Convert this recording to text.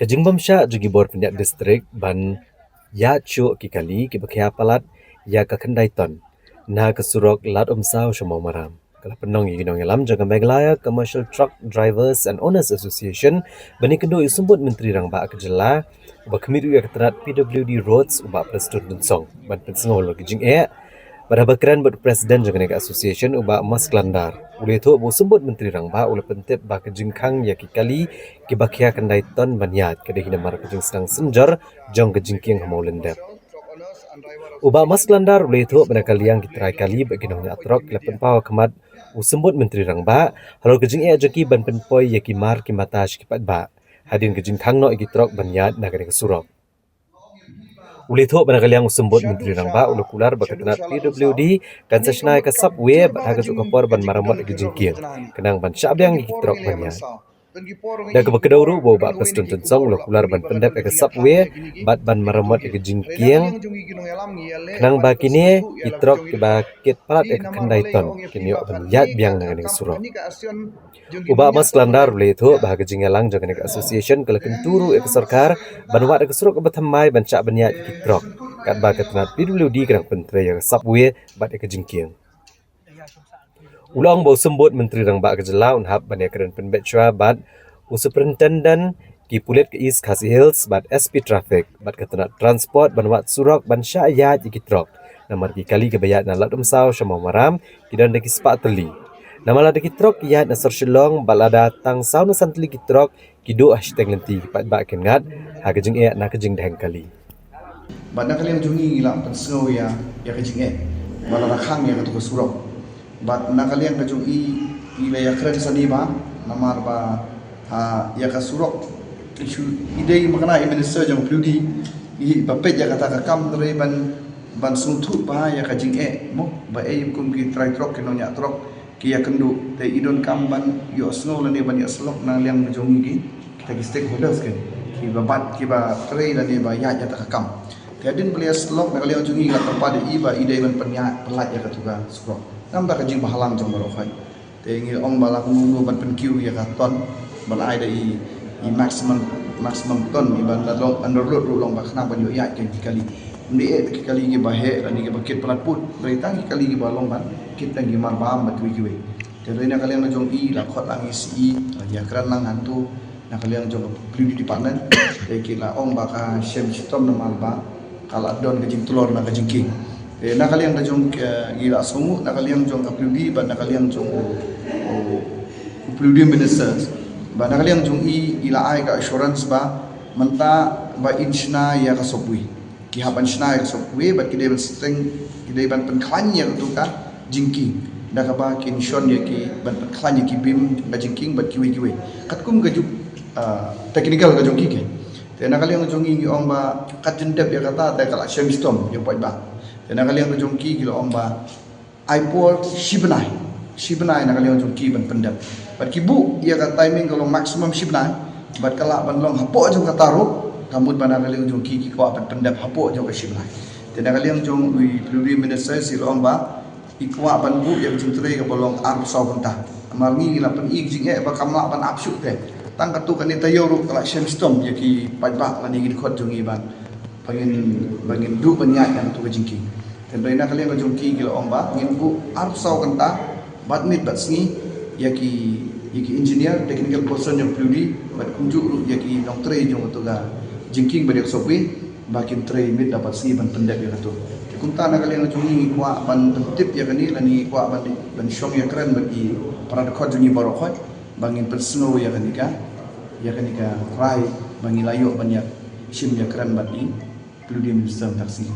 Kajingbamsha jugi bor penyak distrik ban ya cu ki kali ki bakya palat ya ka kendaiton na kesurok lat umsau shomau maram kala penong yi ginong yalam jaga Meghalaya Commercial Truck Drivers and Owners Association bani kendo isumbut menteri rang ba kejela ba kemiru ya ketrat PWD Roads uba presiden dunsong ban pensengol lo kijing pada bakran buat presiden jangan nega association uba mas kelandar ule tu bu sembut menteri rang ba ule pentep ba kejingkang ya ki kali ki bakya kendai ton banyat kede hina mar kejing sedang senjar jong kejingking hamau lendep uba mas kelandar ule tu bena kaliang ki terai kali bagi nong atrok lepen pawa kemat u sembut menteri rang ba halo kejing jaki ban penpoi ya ki mar ki matash ki pat ba hadin kejingkang no ki trok banyat nagare surok Ulitho banakaliang usembut menteri rang ba ulukular bakatanat PWD kan sasnai ka subway bataga kapor ban maramot igi jingkir kenang ban syabyang igi trok banyak da ka bakadauru bo ba pastun tensong ulukular ban pendap ka subway bat ban maramot igi jingkir kenang ba kini itrok ba kit palat ka kendaiton kini ban yat biang nang surok Uba mas kelandar ulitho bahaga jingalang jangan association kala kenturu ek sarkar banwat ek surok bathamai bancak banya kitrok kat ba katnat PWD kerang pentre yang subway bat ek jingking ulang bau sembut menteri rang ba kejela unhab banya keren penbetchwa bat superintendent ki pulit ke East Khasi Hills bat SP traffic bat katnat transport banwat surok bansya ayat kitrok namar ki kali kebayat na latum sau syamau maram kidan deki sepak teli Nama lada kitrok ya nasar shilong balada tang sauna santli kitrok kido hashtag lenti pat ba kengat hagajing na kajing dahang kali. Banda kalian jungi la pensau ya kajing balada khang ya katu surok. Bat na kalian kajungi ila ya keren sani ba namar ba ya kasurok isu ide makna minister jang prudi i bapet ya kata kakam dari ban sungtut ba ya kajing mo ba kum ki try trok kinonya trok kia kendu te idon kamban yo snow lani ban yo slok na liang jongi ki kita ki stakeholders kan ki babat ki ba trei lani ba ya ta kam te adin beli slok na liang jongi la tempat de iba ide ban penya pelat ya katuga slok nam ta kajing bahalang jong baro khai te ngi ong bala kungu ban pen kiu ya ka ton ban ai da i maximum ton iban la long underload long ba khna ban yo ya ki kali ni kali ki bahe lani ki bakit pelat put berita ki kali ki balong ban kita ngi mar ba mat wi wi jadi na kalian jong i la khot ang isi ya kran lang hantu na kalian jong pridi department te ki la om ba ka shem chitom na mal ba kala don ke jing tulor na ke jing king na kalian jong gila sumu na kalian jong pridi ba na kalian jong pridi ministers ba na kalian jong i ila ai ka assurance ba manta ba inchna ya ka sopui ki haban shna ya sopui ba ki de string ki de ban pen khanya tu ka jingking da ka ba kin shon ya ki ban khanya ki bim ba jingking ba kiwi kat kum ga juk technical ga jong ki ke te na kaliang jong ngi ong ba kat jendep ya kata ta kala shem storm ya pai ba te na kaliang jong ki lo ong ba ipol shibnai na kaliang jong ki ban pendap ba ki bu ya ka timing kalau maximum shibnai ba kala ban long hapo jong ka taru kamut ban na kaliang jong ki ko ban pendap hapo jong ka shibnai te na kaliang jong wi prime minister si lo ong ba ikwa ban bu yang cintre ke bolong ar sau kenta amar ngi la pen ik jing ba kamla ban apsu te tang katu kan ita yoru kala shem storm ya ki pai ba la ni gi khot jungi ban bangin du banyak yang tu jingki dan baina kalian ko jungki gila omba ngin bu ar sau kenta bat mit bat sngi ya ki engineer technical person yang prudi bat kunju ya ki dokter jong tu ga jingking ba dik sopwi bakin tre mit dapat sngi ban pendek ya tu kunta na kalian jungi kwa ban tip ya kani lani kwa ban shong ya keren bagi para khot jungi baro khot bangin persno ya kani ka rai bangi layo banyak shim ya keren bagi prudi minister taksi